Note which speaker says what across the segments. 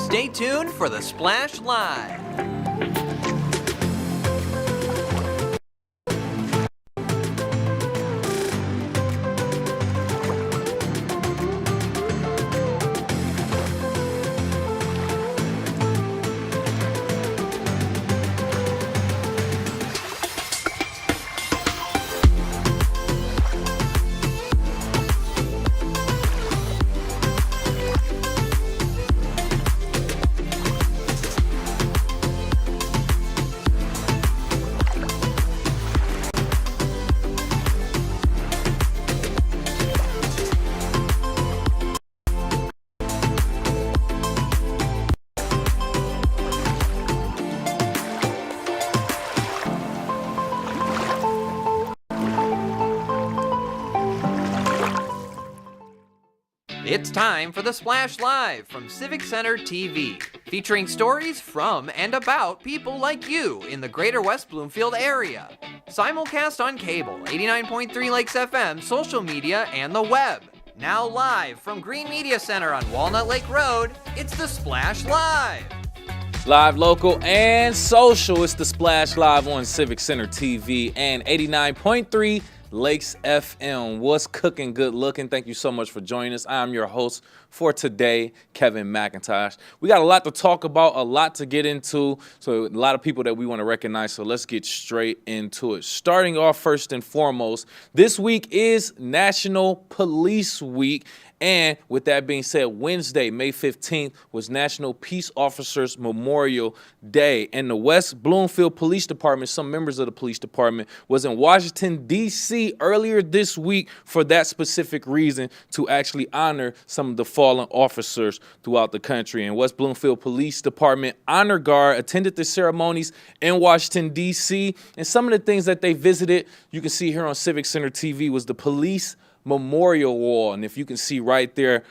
Speaker 1: Stay tuned for the Splash Live. It's time for the Splash Live from Civic Center TV, featuring stories from and about people like you in the greater West Bloomfield area. Simulcast on cable, 89.3 Lakes FM, social media, and the web. Now live from Green Media Center on Walnut Lake Road, it's the Splash Live.
Speaker 2: Live, local, and social. It's the Splash Live on Civic Center TV and 89.3 Lakes FM. What's cooking, good looking? Thank you so much for joining us. I'm your host for today, Kevin McIntosh. We got a lot to talk about, a lot to get into, so a lot of people that we want to recognize, so let's get straight into it. Starting off first and foremost, this week is National Police Week. And with that being said, Wednesday, May 15th, was National Peace Officers Memorial Day. And the West Bloomfield Police Department, some members of the police department, was in Washington, D.C. earlier this week for that specific reason, to actually honor some of the fallen officers throughout the country. And West Bloomfield Police Department Honor Guard attended the ceremonies in Washington, D.C. And some of the things that they visited, you can see here on Civic Center TV, was the police memorial wall. And if you can see right there,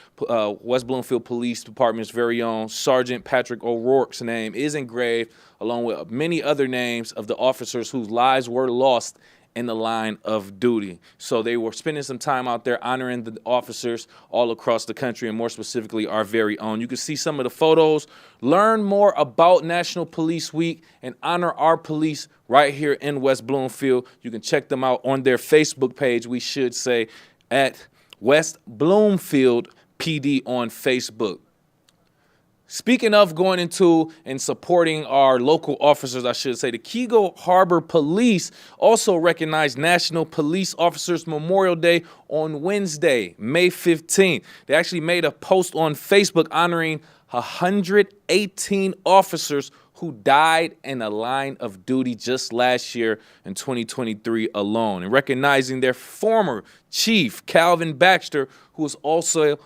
Speaker 2: West Bloomfield Police Department's very own Sergeant Patrick O'Rourke's name is engraved, along with many other names of the officers whose lives were lost in the line of duty. So they were spending some time out there honoring the officers all across the country, and more specifically our very own. You can see some of the photos, learn more about National Police Week, and honor our police right here in West Bloomfield. You can check them out on their Facebook page, we should say, at West Bloomfield PD on Facebook. Speaking of going into and supporting our local officers, I should say, the Keego Harbor Police also recognized National Police Officers Memorial Day on Wednesday, May 15th. They actually made a post on Facebook honoring 118 officers who died in a line of duty just last year in 2023 alone, and recognizing their former chief, Calvin Baxter, who was also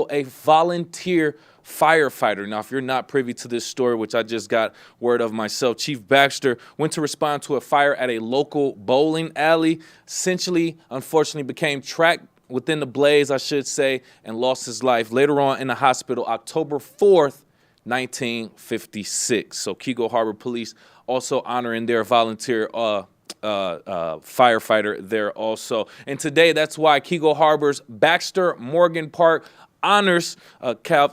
Speaker 2: a volunteer firefighter. Now, if you're not privy to this story, which I just got word of myself, Chief Baxter went to respond to a fire at a local bowling alley, essentially, unfortunately, became trapped within the blaze, I should say, and lost his life later on in the hospital, October 4th, 1956. So Keego Harbor Police also honoring their volunteer firefighter there also. And today, that's why Keego Harbor's Baxter Morgan Park honors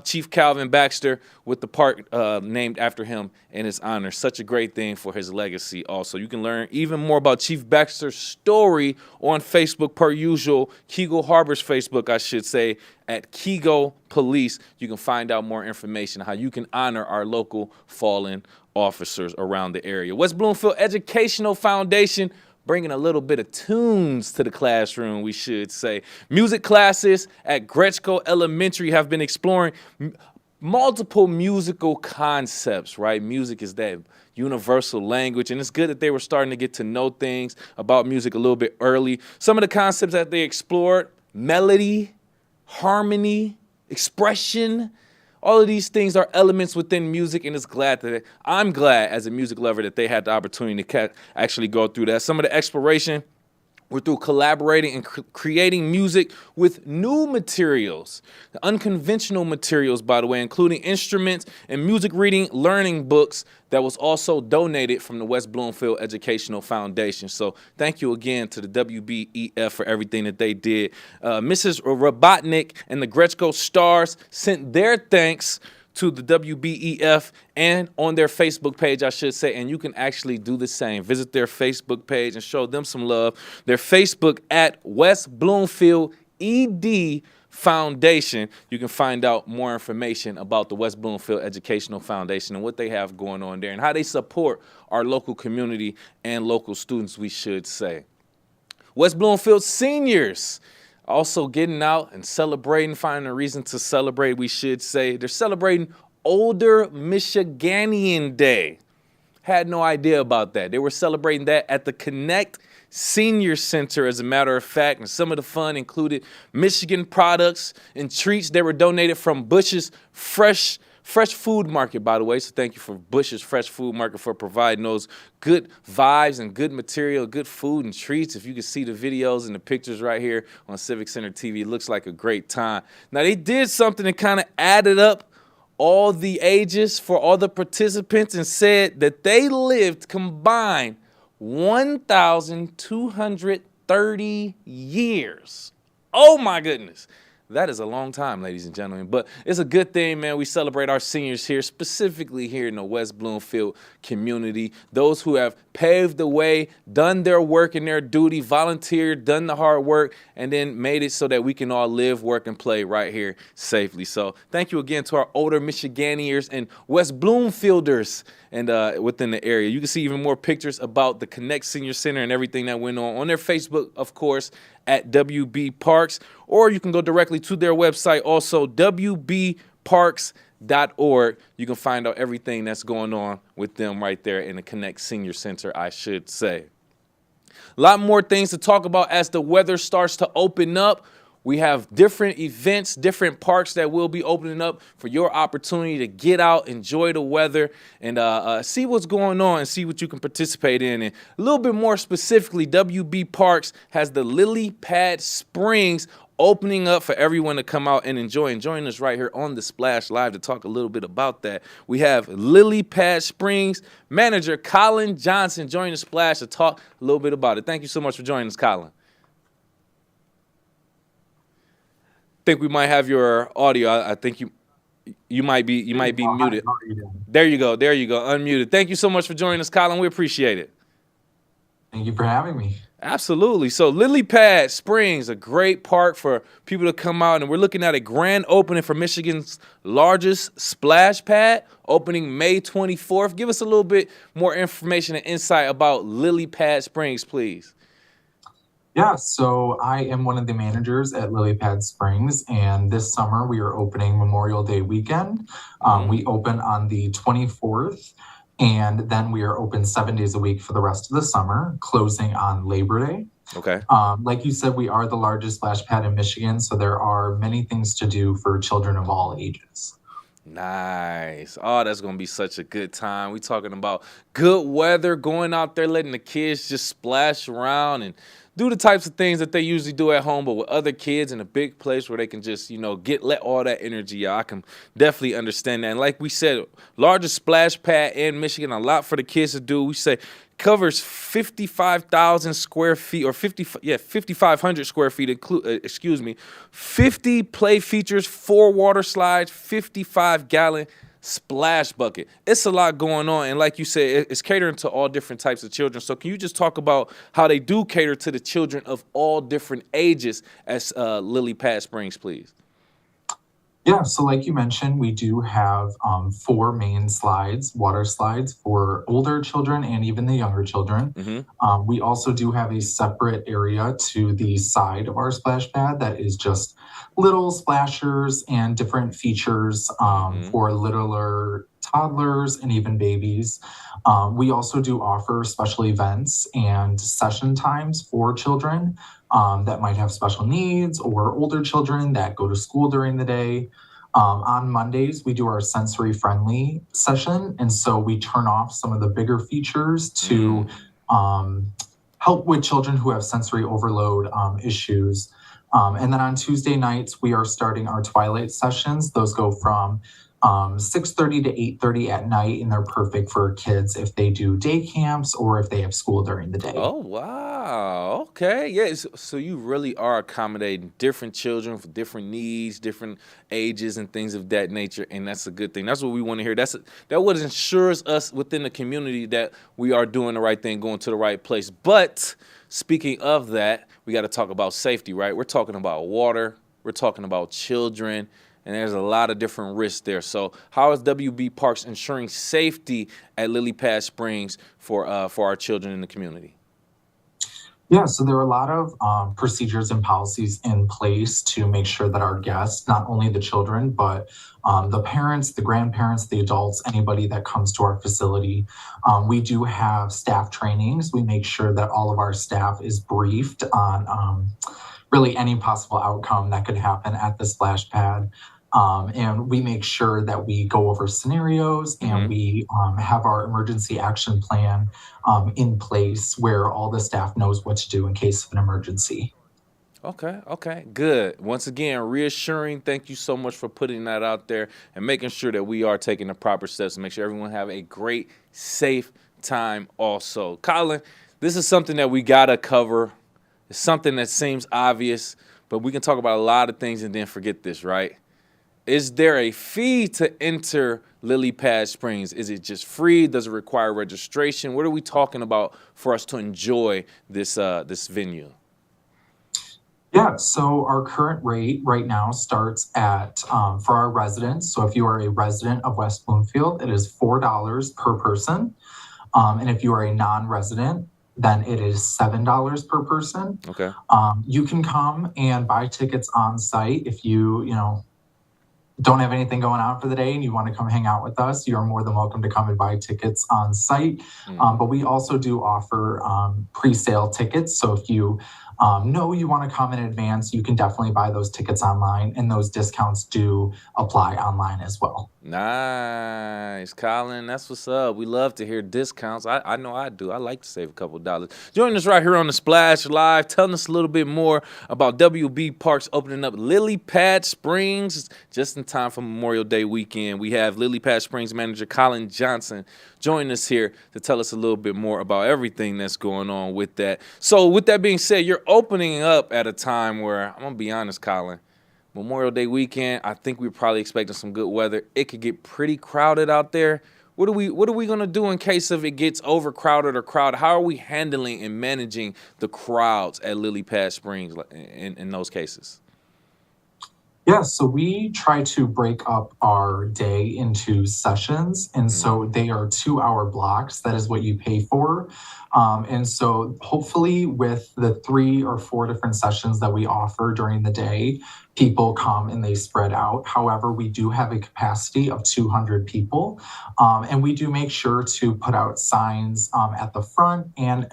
Speaker 2: Chief Calvin Baxter with the park named after him in his honor. Such a great thing for his legacy also. You can learn even more about Chief Baxter's story on Facebook per usual. Keego Harbor's Facebook, I should say, at Keego Police. You can find out more information on how you can honor our local fallen officers around the area. West Bloomfield Educational Foundation bringing a little bit of tunes to the classroom, we should say. Music classes at Gretschko Elementary have been exploring multiple musical concepts, right? Music is that universal language, and it's good that they were starting to get to know things about music a little bit early. Some of the concepts that they explored: melody, harmony, expression. All of these things are elements within music, and I'm glad as a music lover that they had the opportunity to actually go through that. Some of the exploration were through collaborating and creating music with new materials, unconventional materials, by the way, including instruments and music reading learning books that was also donated from the West Bloomfield Educational Foundation. So thank you again to the WBEF for everything that they did. Mrs. Robotnik and the Gretschko Stars sent their thanks to the WBEF and on their Facebook page, I should say, and you can actually do the same. Visit their Facebook page and show them some love. Their Facebook at West Bloomfield ED Foundation. You can find out more information about the West Bloomfield Educational Foundation and what they have going on there and how they support our local community and local students, we should say. West Bloomfield seniors also getting out and celebrating, finding a reason to celebrate, we should say. They're celebrating Older Michiganian Day. Had no idea about that. They were celebrating that at the Connect Senior Center, as a matter of fact, and some of the fun included Michigan products and treats that were donated from Bush's Fresh Food Market, by the way. So thank you for Bush's Fresh Food Market for providing those good vibes and good material, good food and treats. If you can see the videos and the pictures right here on Civic Center TV, it looks like a great time. Now, they did something that kind of added up all the ages for all the participants and said that they lived combined 1,230 years. Oh my goodness. That is a long time, ladies and gentlemen, but it's a good thing, man. We celebrate our seniors here, specifically here in the West Bloomfield community, those who have paved the way, done their work and their duty, volunteered, done the hard work, and then made it so that we can all live, work, and play right here safely. So thank you again to our older Michiganians and West Bloomfielders and within the area. You can see even more pictures about the Connect Senior Center and everything that went on their Facebook, of course, at WB Parks, or you can go directly to their website, also wbparks.org. You can find out everything that's going on with them right there in the Connect Senior Center, I should say. A lot more things to talk about as the weather starts to open up. We have different events, different parks that will be opening up for your opportunity to get out, enjoy the weather, and see what's going on and see what you can participate in. And a little bit more specifically, WB Parks has the Lily Pad Springs opening up for everyone to come out and enjoy. And joining us right here on the Splash Live to talk a little bit about that, we have Lily Pad Springs manager Colin Johnson joining the Splash to talk a little bit about it. Thank you so much for joining us, Colin. Think we might have your audio. I think you might be muted. There you go. Unmuted. Thank you so much for joining us, Colin. We appreciate it.
Speaker 3: Thank you for having me.
Speaker 2: Absolutely. So Lily Pad Springs, a great park for people to come out, and we're looking at a grand opening for Michigan's largest splash pad, opening May 24th. Give us a little bit more information and insight about Lily Pad Springs, please.
Speaker 3: Yeah, so I am one of the managers at Lily Pad Springs, and this summer we are opening Memorial Day weekend. We open on the 24th, and then we are open 7 days a week for the rest of the summer, closing on Labor Day.
Speaker 2: Okay.
Speaker 3: Like you said, we are the largest splash pad in Michigan, so there are many things to do for children of all ages.
Speaker 2: Nice. Oh, that's going to be such a good time. We talking about good weather, going out there, letting the kids just splash around and do the types of things that they usually do at home, but with other kids in a big place where they can just, let all that energy out. I can definitely understand that. And like we said, largest splash pad in Michigan, a lot for the kids to do. We say covers 55,000 square feet, or 5,500 square feet, 50 play features, 4 water slides, 55-gallon splash bucket. It's a lot going on, and like you said, it's catering to all different types of children. So can you just talk about how they do cater to the children of all different ages as Lily Pad Springs, please?
Speaker 3: Yeah, so like you mentioned, we do have 4 main water slides for older children and even the younger children. Mm-hmm. We also do have a separate area to the side of our splash pad that is just little splashers and different features for littler toddlers and even babies. We also do offer special events and session times for children that might have special needs, or older children that go to school during the day. On Mondays, we do our sensory-friendly session, and so we turn off some of the bigger features to help with children who have sensory overload issues. And then on Tuesday nights, we are starting our twilight sessions. Those go from 6:30 to 8:30 at night, and they're perfect for kids if they do day camps or if they have school during the day.
Speaker 2: Oh, wow. Okay. Yeah. So you really are accommodating different children for different needs, different ages, and things of that nature. And that's a good thing. That's what we want to hear. That what ensures us within the community that we are doing the right thing, going to the right place. But speaking of that, we got to talk about safety, right? We're talking about water. We're talking about children. And there's a lot of different risks there. So how is WB Parks ensuring safety at Lily Pad Springs for our children in the community?
Speaker 3: Yeah, so there are a lot of procedures and policies in place to make sure that our guests, not only the children, but the parents, the grandparents, the adults, anybody that comes to our facility, we do have staff trainings. We make sure that all of our staff is briefed on really any possible outcome that could happen at the splash pad. And we make sure that we go over scenarios and we have our emergency action plan in place where all the staff knows what to do in case of an emergency.
Speaker 2: Okay, good. Once again, reassuring. Thank you so much for putting that out there and making sure that we are taking the proper steps to make sure everyone have a great, safe time also. Colin, this is something that we got to cover. It's something that seems obvious, but we can talk about a lot of things and then forget this, right? Is there a fee to enter Lily Pad Springs? Is it just free? Does it require registration? What are we talking about for us to enjoy this venue?
Speaker 3: Yeah, so our current rate right now starts at, for our residents, so if you are a resident of West Bloomfield, it is $4 per person. And if you are a non-resident, then it is $7 per person.
Speaker 2: Okay.
Speaker 3: You can come and buy tickets on site if you don't have anything going on for the day and you want to come hang out with us. You're more than welcome to come and buy tickets on site. But we also do offer pre-sale tickets. So if you know you want to come in advance, you can definitely buy those tickets online, and those discounts do apply online as well.
Speaker 2: Nice, Colin. That's what's up. We love to hear discounts. I know I do. I like to save a couple dollars. Joining us right here on the Splash Live, telling us a little bit more about WB Parks opening up Lily Pad Springs just in time for Memorial Day weekend. We have Lily Pad Springs manager Colin Johnson joining us here to tell us a little bit more about everything that's going on with that. So with that being said, you're opening up at a time where, I'm going to be honest, Colin, Memorial Day weekend, I think we're probably expecting some good weather. It could get pretty crowded out there. What are we gonna do in case of it gets overcrowded or crowded? How are we handling and managing the crowds at Lily Pad Springs in those cases?
Speaker 3: Yeah, so we try to break up our day into sessions. And so they are 2-hour blocks. That is what you pay for. And so hopefully with the 3 or 4 different sessions that we offer during the day, people come and they spread out. However, we do have a capacity of 200 people. And we do make sure to put out signs at the front and,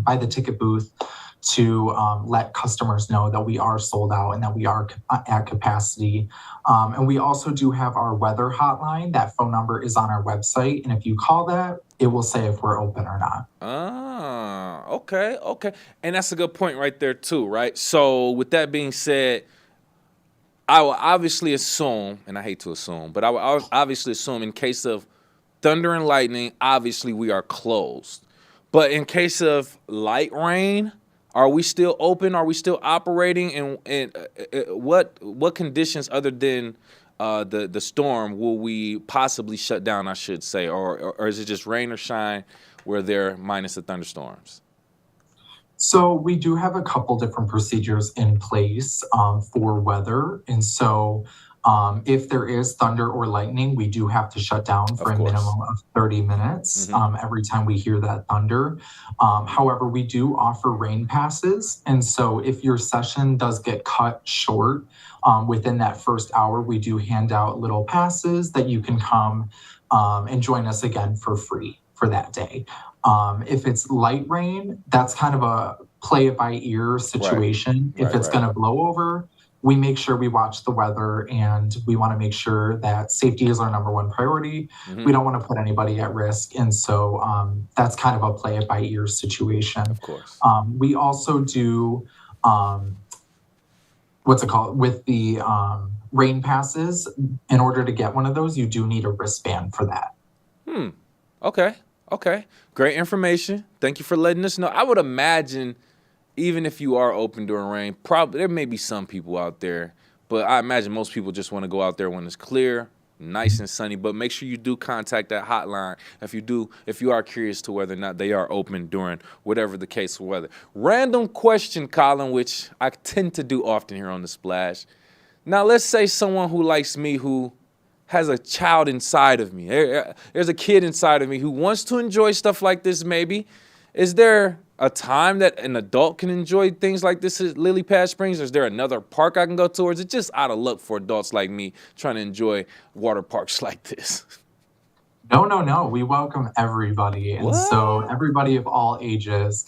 Speaker 3: by the ticket booth to let customers know that we are sold out and that we are at capacity. And we also do have our weather hotline. That phone number is on our website. And if you call that, it will say if we're open or not.
Speaker 2: Okay. And that's a good point right there too, right? So with that being said, I will obviously assume, and I hate to assume, but I will obviously assume in case of thunder and lightning, obviously we are closed. But in case of light rain, are we still open? Are we still operating? And what conditions other than the storm will we possibly shut down, I should say? Or is it just rain or shine where they're minus the thunderstorms?
Speaker 3: So we do have a couple different procedures in place for weather. And so if there is thunder or lightning, we do have to shut down for a minimum of 30 minutes every time we hear that thunder. However, we do offer rain passes. And so if your session does get cut short within that first hour, we do hand out little passes that you can come and join us again for free for that day. If it's light rain, that's kind of a play it by ear situation. If it's going to blow over, we make sure we watch the weather, and we want to make sure that safety is our number one priority. We don't want to put anybody at risk. And so that's kind of a play it by ear situation.
Speaker 2: Of course.
Speaker 3: We also do, with the rain passes, in order to get one of those, you do need a wristband for that.
Speaker 2: Okay. Okay. Great information. Thank you for letting us know. I would imagine even if you are open during rain, probably there may be some people out there, but I imagine most people just want to go out there when it's clear, nice and sunny. But make sure you do contact that hotline if you are curious to whether or not they are open during whatever the case of weather. Random question, Colin, which I tend to do often here on The Splash. Now, let's say someone who likes me who has a child inside of me. There's a kid inside of me who wants to enjoy stuff like this maybe. Is there a time that an adult can enjoy things like this at Lily Pad Springs? Is there another park I can go to? Or is it just out of luck for adults like me trying to enjoy water parks like this?
Speaker 3: No. We welcome everybody. And so everybody of all ages.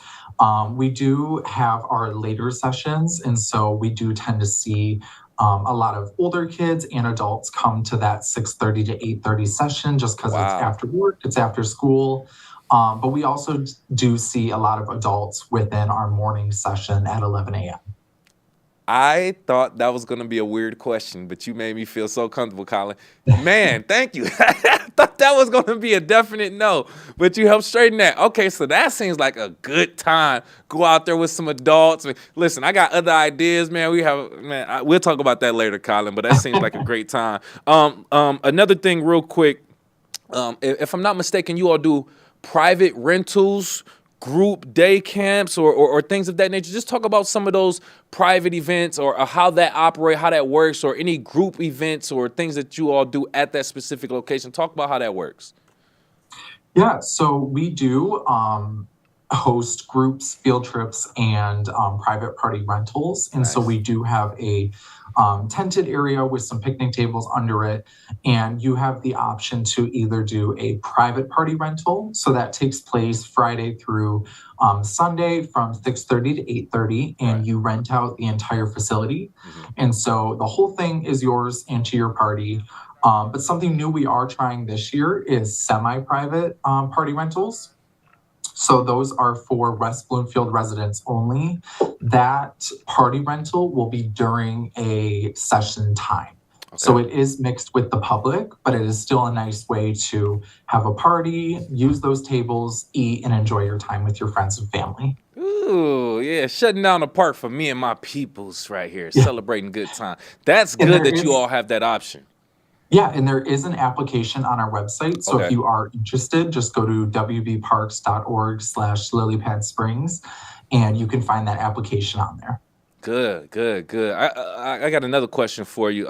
Speaker 3: We do have our later sessions. And so we do tend to see a lot of older kids and adults come to that 6:30 to 8:30 session just because it's after work, it's after school. But we also do see a lot of adults within our morning session at 11 a.m.
Speaker 2: I thought that was going to be a weird question, but you made me feel so comfortable, Colin. Man, thank you. I thought that was going to be a definite no, but you helped straighten that. Okay, so that seems like a good time. Go out there with some adults. Listen, I got other ideas, man. We'll talk about that later, Colin, but that seems like a great time. Another thing real quick, if I'm not mistaken, you all do private rentals, group day camps, or things of that nature. Just talk about some of those private events or how that operate, how that works, or any group events or things that you all do at that specific location. Talk about how that works.
Speaker 3: Yeah, so we do host groups, field trips, and private party rentals. And so we do have a tented area with some picnic tables under it. And you have the option to either do a private party rental. So that takes place Friday through Sunday from 6:30 to 8:30, and you rent out the entire facility. And so the whole thing is yours and to your party. But something new we are trying this year is semi-private party rentals. So those are for West Bloomfield residents only. That party rental will be during a session time. Okay. So it is mixed with the public, but it is still a nice way to have a party, use those tables, eat, and enjoy your time with your friends and family.
Speaker 2: Ooh, yeah, shutting down the park for me and my peoples right here, celebrating good time. That's good that you all have that option.
Speaker 3: Yeah, and there is an application on our website. So if you are interested, just go to wbparks.org/lilypadsprings, and you can find that application on there.
Speaker 2: Good. I got another question for you.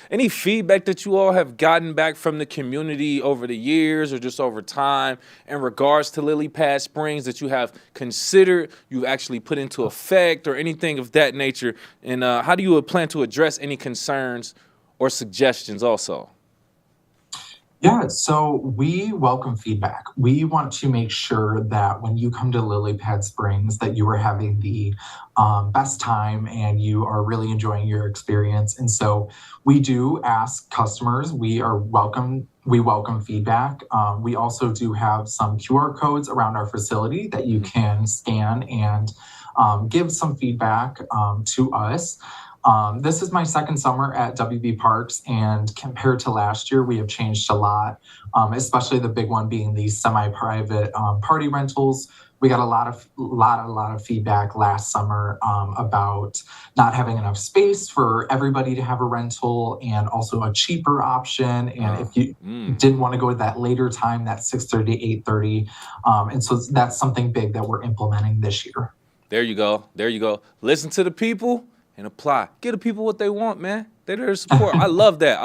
Speaker 2: Any feedback that you all have gotten back from the community over the years or just over time in regards to Lily Pad Springs that you have considered, you've actually put into effect, or anything of that nature? And how do you plan to address any concerns or suggestions also?
Speaker 3: Yeah, so we welcome feedback. We want to make sure that when you come to Lily Pad Springs that you are having the best time and you are really enjoying your experience. And so we do ask customers, we welcome feedback. We also do have some QR codes around our facility that you can scan and give some feedback to us. This is my second summer at WB Parks, and compared to last year, we have changed a lot, especially the big one being these semi-private party rentals. We got a lot of feedback last summer about not having enough space for everybody to have a rental, and also a cheaper option. And if you didn't want to go to that later time, that 6:30 to 8:30, and so that's something big that we're implementing this year.
Speaker 2: There you go. Listen to the people and apply. Give the people what they want, man. They're there to support. I love that.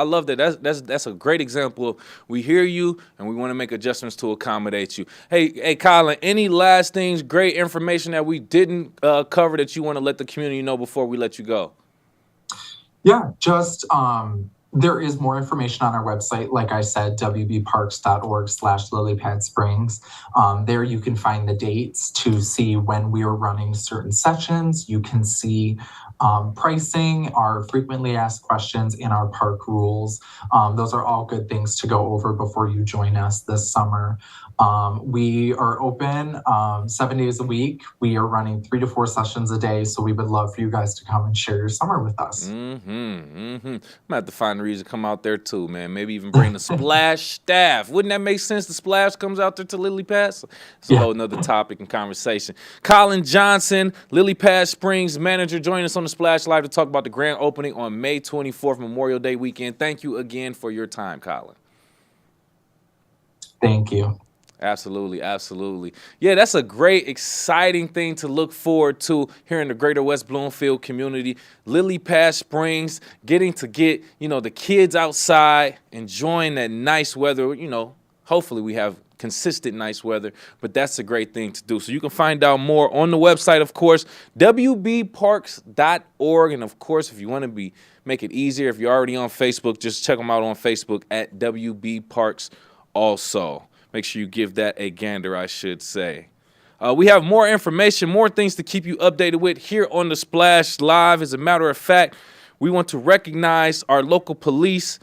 Speaker 2: That's a great example of we hear you and we want to make adjustments to accommodate you. Hey, Colin, any last things, great information that we didn't cover that you want to let the community know before we let you go?
Speaker 3: Yeah, just there is more information on our website. Like I said, wbparks.org/lilypadsprings. There you can find the dates to see when we are running certain sessions. You can see pricing, our frequently asked questions, and our park rules. Those are all good things to go over before you join us this summer. We are open 7 days a week. We are running 3 to 4 sessions a day, so we would love for you guys to come and share your summer with us.
Speaker 2: I'm gonna have to find a reason to come out there too, man. Maybe even bring the Splash staff. Wouldn't that make sense? The Splash comes out there to Lily Pass. It's a whole nother topic and conversation. Colin Johnson, Lily Pad Springs manager, join us on the Splash Live to talk about the grand opening on May 24th, Memorial Day weekend. Thank you again for your time, Colin.
Speaker 3: Thank you.
Speaker 2: Absolutely, absolutely. Yeah, that's a great, exciting thing to look forward to here in the greater West Bloomfield community. Lily Pad Springs, getting to get, the kids outside, enjoying that nice weather. Hopefully we have consistent nice weather, but that's a great thing to do. So you can find out more on the website, of course, wbparks.org. And of course, if you want to make it easier, if you're already on Facebook, just check them out on Facebook at WB Parks also. Make sure you give that a gander, I should say. We have more information, more things to keep you updated with here on the Splash Live. As a matter of fact, we want to recognize our local police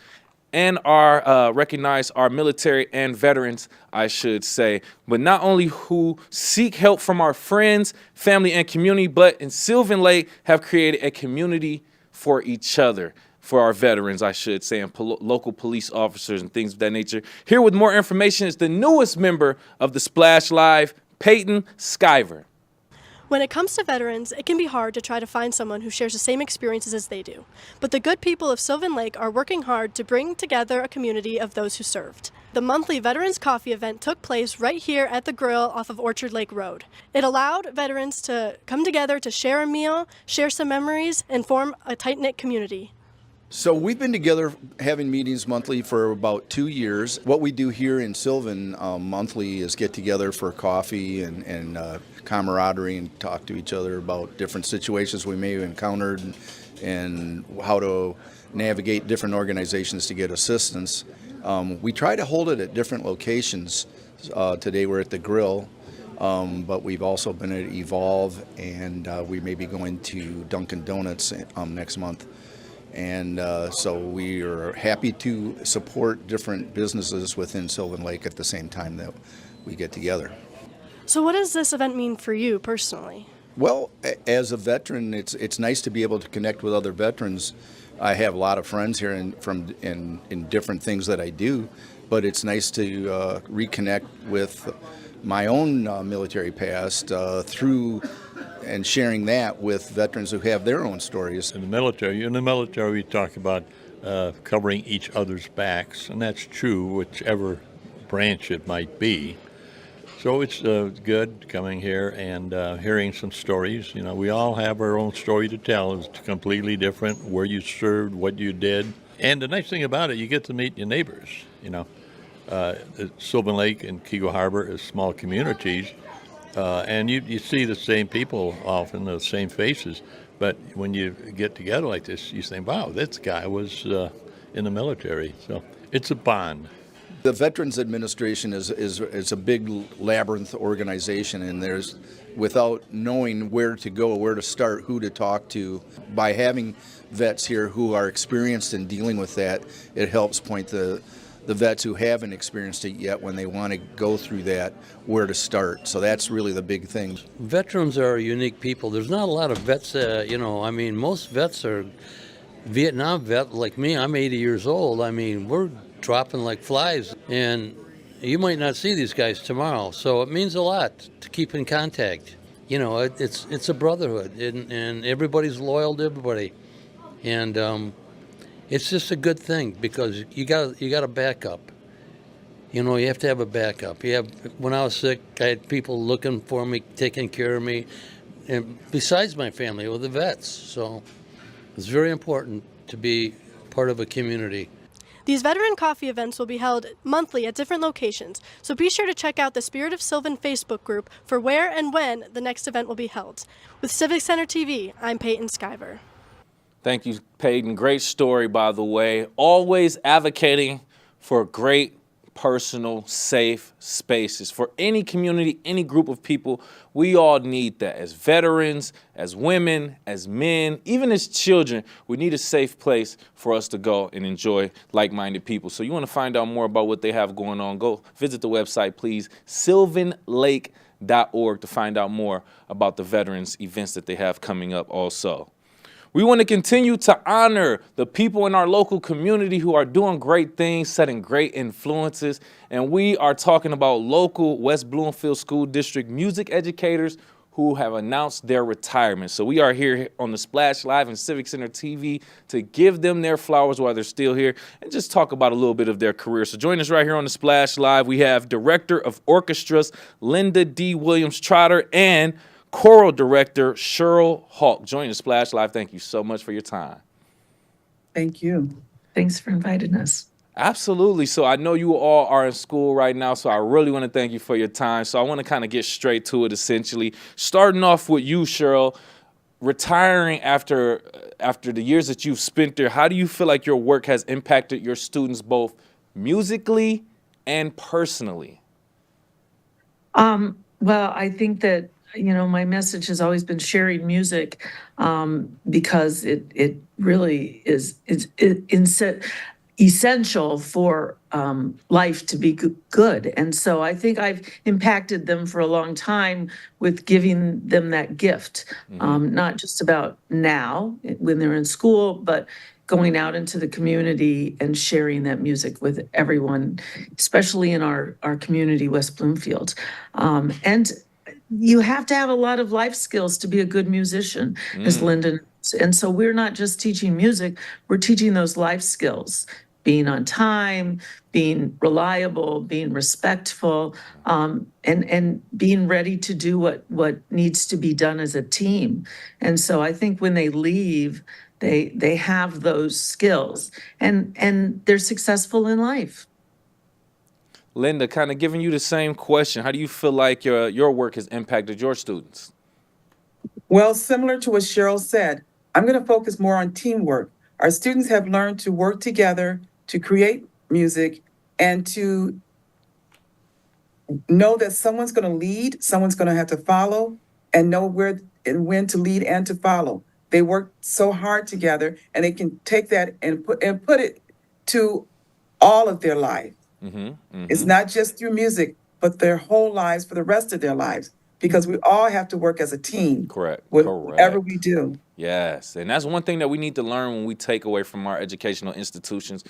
Speaker 2: and recognize our military and veterans, I should say. But not only who seek help from our friends, family, and community, but in Sylvan Lake have created a community for each other. For our veterans, I should say, and local police officers and things of that nature. Here with more information is the newest member of the Splash Live, Peyton Skyver.
Speaker 4: When it comes to veterans, it can be hard to try to find someone who shares the same experiences as they do. But the good people of Sylvan Lake are working hard to bring together a community of those who served. The monthly Veterans Coffee event took place right here at the Grill off of Orchard Lake Road. It allowed veterans to come together to share a meal, share some memories, and form a tight-knit community.
Speaker 5: So we've been together having meetings monthly for about 2 years. What we do here in Sylvan monthly is get together for coffee and camaraderie and talk to each other about different situations we may have encountered and how to navigate different organizations to get assistance. We try to hold it at different locations. Today we're at the Grill, but we've also been at Evolve, and we may be going to Dunkin' Donuts next month. And so we are happy to support different businesses within Sylvan Lake at the same time that we get together.
Speaker 4: So what does this event mean for you personally?
Speaker 5: Well, as a veteran, it's nice to be able to connect with other veterans. I have a lot of friends here in different things that I do, but it's nice to reconnect with my own military past through and sharing that with veterans who have their own stories.
Speaker 6: In the military, we talk about covering each other's backs, and that's true, whichever branch it might be. So it's good coming here and hearing some stories. We all have our own story to tell. It's completely different, where you served, what you did. And the nice thing about it, you get to meet your neighbors. Sylvan Lake and Kego Harbor is small communities. And you see the same people often, the same faces. But when you get together like this, you think, wow, this guy was in the military. So it's a bond.
Speaker 5: The Veterans Administration is a big labyrinth organization, and there's, without knowing where to go, where to start, who to talk to, by having vets here who are experienced in dealing with that, it helps point the vets who haven't experienced it yet, when they want to go through that, where to start. So that's really the big thing.
Speaker 7: Veterans are unique people. There's not a lot of vets, most vets are Vietnam vet like me. I'm 80 years old. We're dropping like flies, and you might not see these guys tomorrow. So it means a lot to keep in contact. It's a brotherhood, and everybody's loyal to everybody. And it's just a good thing, because you got a backup. You have to have a backup. When I was sick, I had people looking for me, taking care of me, and besides my family, were the vets. So it's very important to be part of a community.
Speaker 4: These veteran coffee events will be held monthly at different locations, so be sure to check out the Spirit of Sylvan Facebook group for where and when the next event will be held. With Civic Center TV, I'm Peyton Skyver.
Speaker 2: Thank you, Peyton. Great story, by the way. Always advocating for great personal, safe spaces for any community, any group of people. We all need that as veterans, as women, as men, even as children. We need a safe place for us to go and enjoy like-minded people. So you want to find out more about what they have going on, go visit the website, please, sylvanlake.org, to find out more about the veterans events that they have coming up also. We want to continue to honor the people in our local community who are doing great things, setting great influences, and we are talking about local West Bloomfield School District music educators who have announced their retirement. So we are here on the Splash Live and Civic Center TV to give them their flowers while they're still here and just talk about a little bit of their career. So join us right here on the Splash Live. We have Director of Orchestras Linda D. Williams-Trotter and Choral Director Cheryl Hawk. Join the Splash Live. Thank you so much for your time.
Speaker 8: Thank you. Thanks for inviting us.
Speaker 2: Absolutely. So I know you all are in school right now, so I really want to thank you for your time. So I want to kind of get straight to it, essentially. Starting off with you, Cheryl, retiring after the years that you've spent there, how do you feel like your work has impacted your students both musically and personally?
Speaker 8: Well, I think that my message has always been sharing music, because it really is essential for life to be good. And so I think I've impacted them for a long time with giving them that gift, not just about now when they're in school, but going out into the community and sharing that music with everyone, especially in our community, West Bloomfield. And you have to have a lot of life skills to be a good musician, as Lyndon. And so we're not just teaching music, we're teaching those life skills, being on time, being reliable, being respectful, and being ready to do what needs to be done as a team. And so I think when they leave, they have those skills and they're successful in life.
Speaker 2: Linda, kind of giving you the same question. How do you feel like your work has impacted your students?
Speaker 9: Well, similar to what Cheryl said, I'm going to focus more on teamwork. Our students have learned to work together to create music and to know that someone's going to lead, someone's going to have to follow, and know where and when to lead and to follow. They work so hard together, and they can take that and put it to all of their life. It's not just through music, but their whole lives for the rest of their lives, because we all have to work as a team.
Speaker 2: Correct.
Speaker 9: Whatever we do.
Speaker 2: Yes, and that's one thing that we need to learn when we take away from our educational institutions.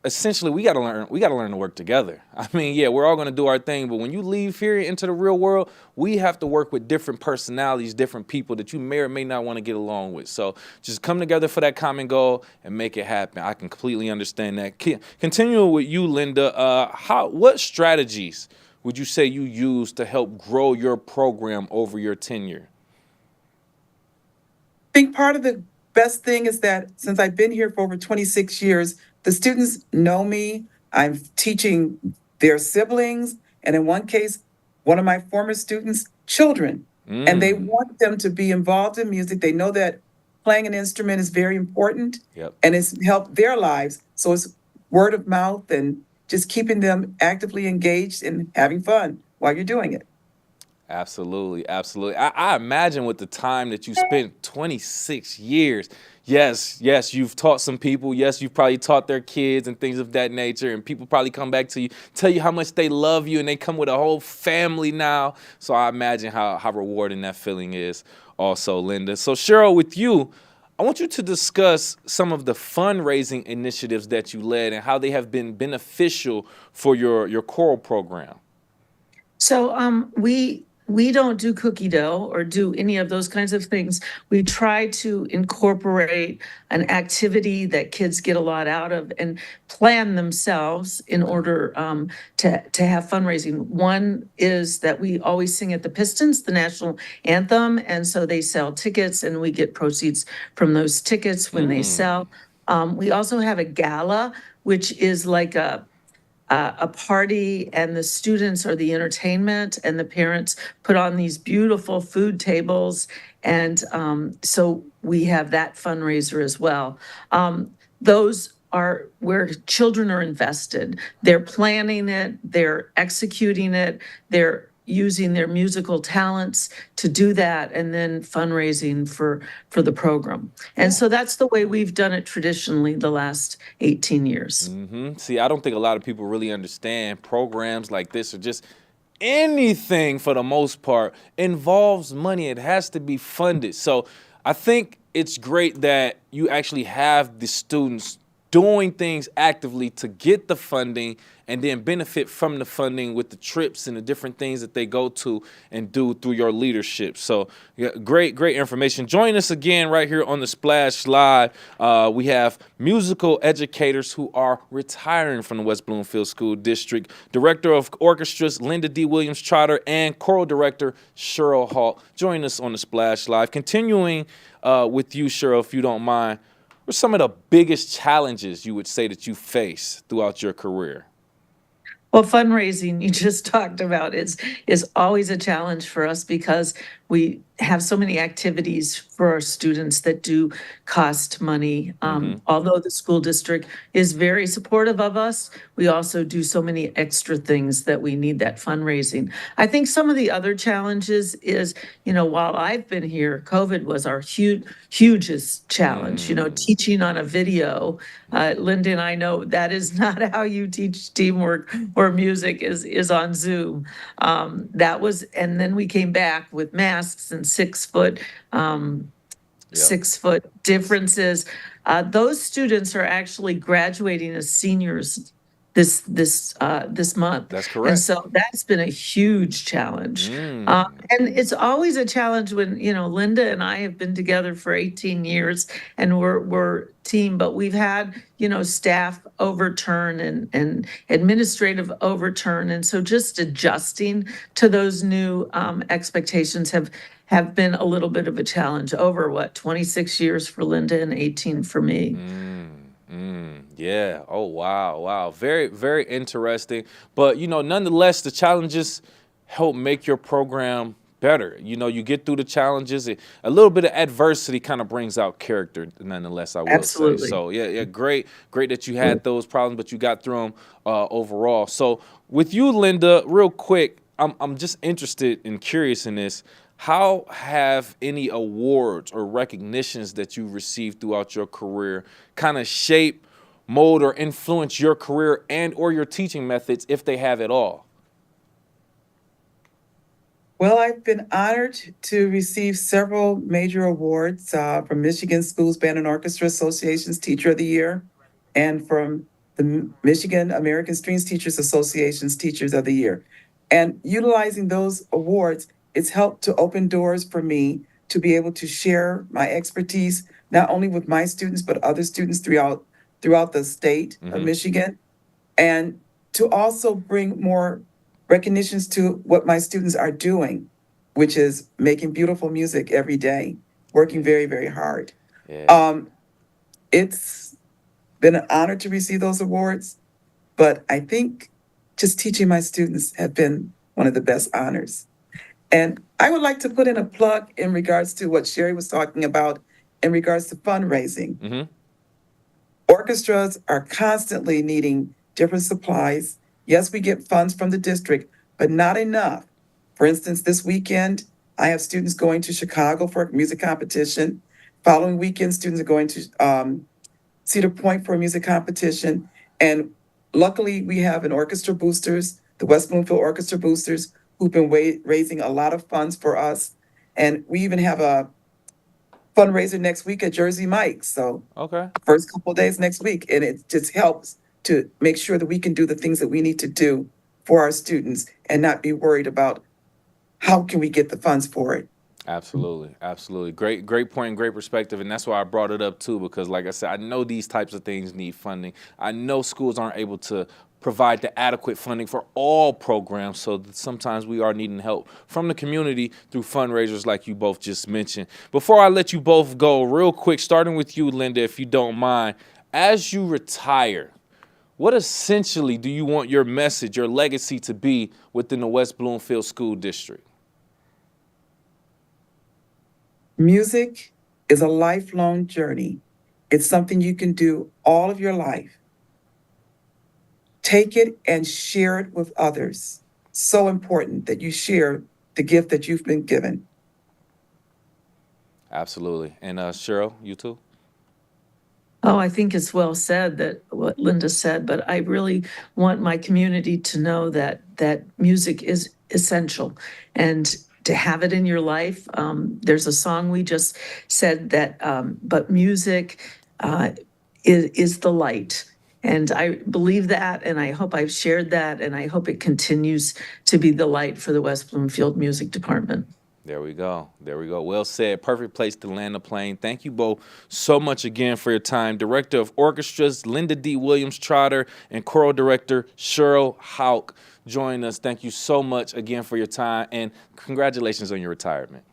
Speaker 2: Essentially, we got to learn to work together. I mean, yeah, we're all going to do our thing, but when you leave here into the real world, we have to work with different personalities, different people that you may or may not want to get along with. So just come together for that common goal and make it happen. I can completely understand that. Continuing with you, Linda, what strategies would you say you use to help grow your program over your tenure?
Speaker 9: I think part of the best thing is that since I've been here for over 26 years, the students know me. I'm teaching their siblings, and in one case, one of my former students' children. And they want them to be involved in music. They know that playing an instrument is very important, and it's helped their lives. So it's word of mouth and just keeping them actively engaged and having fun while you're doing it.
Speaker 2: Absolutely, absolutely. I imagine with the time that you spent, 26 years, yes, you've taught some people. Yes, you've probably taught their kids and things of that nature. And people probably come back to you, tell you how much they love you, and they come with a whole family now. So I imagine how rewarding that feeling is also, Linda. So Cheryl, with you, I want you to discuss some of the fundraising initiatives that you led and how they have been beneficial for your choral program.
Speaker 8: So we don't do cookie dough or do any of those kinds of things. We try to incorporate an activity that kids get a lot out of and plan themselves in order to have fundraising. One is that we always sing at the Pistons, the national anthem, and so they sell tickets and we get proceeds from those tickets when they sell. We also have a gala, which is like a party, and the students are the entertainment, and the parents put on these beautiful food tables. And so we have that fundraiser as well. Those are where children are invested. They're planning it, they're executing it, they're using their musical talents to do that, and then fundraising for the program. And so that's the way we've done it traditionally the last 18 years.
Speaker 2: See, I don't think a lot of people really understand programs like this are just anything for the most part involves money. It has to be funded. So I think it's great that you actually have the students doing things actively to get the funding and then benefit from the funding with the trips and the different things that they go to and do through your leadership. So yeah, great information. Join us again right here on the Splash Live. We have musical educators who are retiring from the West Bloomfield School District, Director of Orchestras Linda D. Williams Trotter, and Choral Director Cheryl Hall. Join us on the Splash Live. Continuing with you, Cheryl, if you don't mind, what are some of the biggest challenges you would say that you face throughout your career?
Speaker 8: Well, fundraising you just talked about is always a challenge for us because we have so many activities for our students that do cost money. Although the school district is very supportive of us, we also do so many extra things that we need that fundraising. I think some of the other challenges is, while I've been here, COVID was our hugest challenge. Teaching on a video, Linda and I know that is not how you teach teamwork or music is on Zoom. And then we came back with masks and 6 foot differences. Those students are actually graduating as seniors this month.
Speaker 2: That's correct.
Speaker 8: And so that's been a huge challenge. And it's always a challenge when, Linda and I have been together for 18 years and we're team, but we've had, staff overturn and administrative overturn. And so just adjusting to those new expectations have been a little bit of a challenge over 26 years for Linda and 18 for me.
Speaker 2: Yeah. Oh, wow. Very, very interesting. But, nonetheless, the challenges help make your program better. You get through the challenges. A little bit of adversity kind of brings out character, nonetheless, I will
Speaker 8: Absolutely.
Speaker 2: say. So, yeah, great that you had those problems, but you got through them overall. So, with you, Linda, real quick, I'm just interested and curious in this. How have any awards or recognitions that you've received throughout your career kind of shape, mold, or influence your career and or your teaching methods, if they have at all?
Speaker 9: Well, I've been honored to receive several major awards from Michigan Schools Band and Orchestra Association's Teacher of the Year and from the Michigan American Strings Teachers Association's Teachers of the Year. And utilizing those awards, it's helped to open doors for me to be able to share my expertise, not only with my students, but other students throughout the state of Michigan, and to also bring more recognitions to what my students are doing, which is making beautiful music every day, working very, very hard.
Speaker 2: Yeah.
Speaker 9: It's been an honor to receive those awards, but I think just teaching my students have been one of the best honors. And I would like to put in a plug in regards to what Sherry was talking about in regards to fundraising. Orchestras are constantly needing different supplies. Yes, we get funds from the district, but not enough. For instance, this weekend, I have students going to Chicago for a music competition. Following weekend, students are going to Cedar Point for a music competition. And luckily, we have an orchestra boosters, the West Bloomfield Orchestra Boosters, who've been raising a lot of funds for us. And we even have a fundraiser next week at Jersey Mike's. So
Speaker 2: Okay.
Speaker 9: first couple of days next week. And it just helps to make sure that we can do the things that we need to do for our students and not be worried about how can we get the funds for it.
Speaker 2: Absolutely. Great point and great perspective. And that's why I brought it up too, because like I said, I know these types of things need funding. I know schools aren't able to provide the adequate funding for all programs, so that sometimes we are needing help from the community through fundraisers like you both just mentioned. Before I let you both go, real quick, starting with you, Linda, if you don't mind, as you retire, what essentially do you want your message, your legacy to be within the West Bloomfield School District?
Speaker 9: Music is a lifelong journey. It's something you can do all of your life. Take it and share it with others. So important that you share the gift that you've been given.
Speaker 2: Absolutely. And Cheryl, you too?
Speaker 8: Oh, I think it's well said that what Linda said, but I really want my community to know that music is essential and to have it in your life. There's a song we just said that, but music is the light. And I believe that, and I hope I've shared that, and I hope it continues to be the light for the West Bloomfield Music Department.
Speaker 2: There we go. There we go. Well said. Perfect place to land the plane. Thank you both so much again for your time. Director of Orchestras, Linda D. Williams-Trotter, and Choral Director, Cheryl Houck, join us. Thank you so much again for your time, and congratulations on your retirement.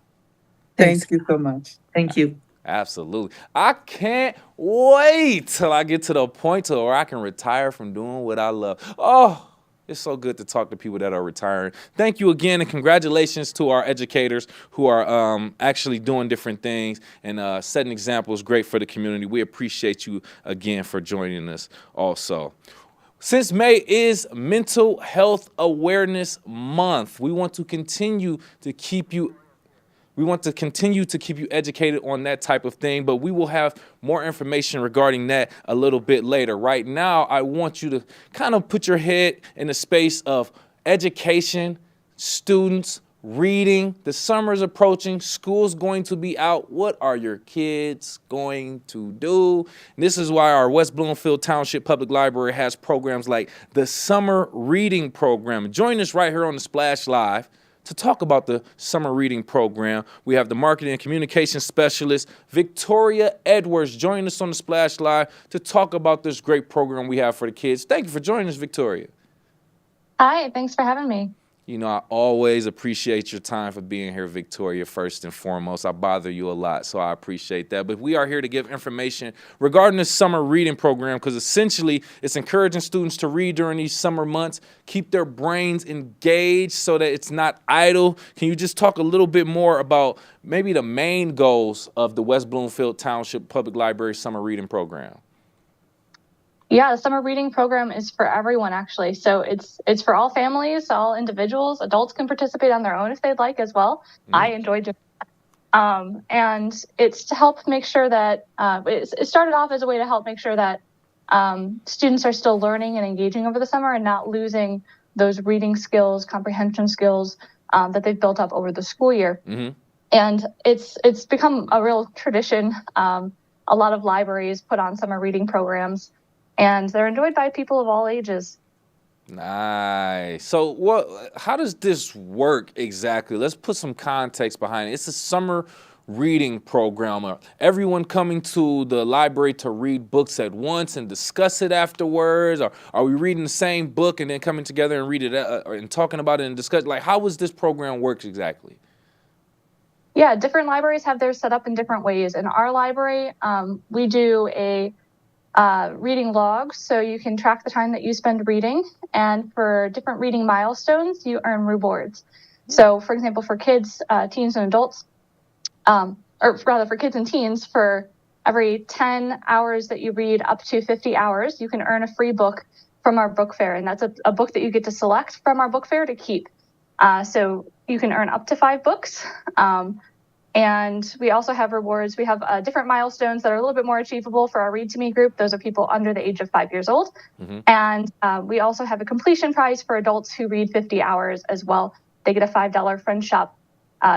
Speaker 8: Thanks.
Speaker 9: Thank you so much.
Speaker 8: Thank you.
Speaker 2: Absolutely. I can't wait till I get to the point to where I can retire from doing what I love. Oh, it's so good to talk to people that are retiring. Thank you again, and congratulations to our educators who are actually doing different things and setting examples great for the community. We appreciate you again for joining us also. Since May is Mental Health Awareness Month, we want to continue to keep you educated on that type of thing, but we will have more information regarding that a little bit later. Right now, I want you to kind of put your head in the space of education, students, reading. The summer's approaching, school's going to be out. What are your kids going to do? And this is why our West Bloomfield Township Public Library has programs like the Summer Reading Program. Join us right here on the Splash Live to talk about the summer reading program. We have the marketing and communication specialist, Victoria Edwards, joining us on the Splash Live to talk about this great program we have for the kids. Thank you for joining us, Victoria.
Speaker 10: Hi, thanks for having me.
Speaker 2: You know, I always appreciate your time for being here, Victoria, first and foremost. I bother you a lot, so I appreciate that. But we are here to give information regarding the summer reading program because essentially it's encouraging students to read during these summer months, keep their brains engaged so that it's not idle. Can you just talk a little bit more about maybe the main goals of the West Bloomfield Township Public Library summer reading program?
Speaker 10: Yeah, the summer reading program is for everyone, actually. So it's for all families, all individuals. Adults can participate on their own if they'd like as well. I enjoy doing that. And it's to help make sure that it started off as a way to help make sure that students are still learning and engaging over the summer and not losing those reading skills, comprehension skills that they've built up over the school year. Mm-hmm. And it's become a real tradition. A lot of libraries put on summer reading programs, and they're enjoyed by people of all ages.
Speaker 2: Nice. So how does this work exactly? Let's put some context behind it. It's a summer reading program. Everyone coming to the library to read books at once and discuss it afterwards? Or are we reading the same book and then coming together and read it and talking about it and discuss? Like, how does this program work exactly?
Speaker 10: Yeah, different libraries have theirs set up in different ways. In our library, we do a reading logs, so you can track the time that you spend reading, and for different reading milestones, you earn rewards. So, for example, for kids, teens, and adults, or rather for kids and teens, for every 10 hours that you read up to 50 hours, you can earn a free book from our book fair, and that's a book that you get to select from our book fair to keep. So you can earn up to 5 books. And we also have rewards. We have different milestones that are a little bit more achievable for our Read to Me group. Those are people under the age of 5 years old. Mm-hmm. And we also have a completion prize for adults who read 50 hours as well. They get a $5 Friend Shop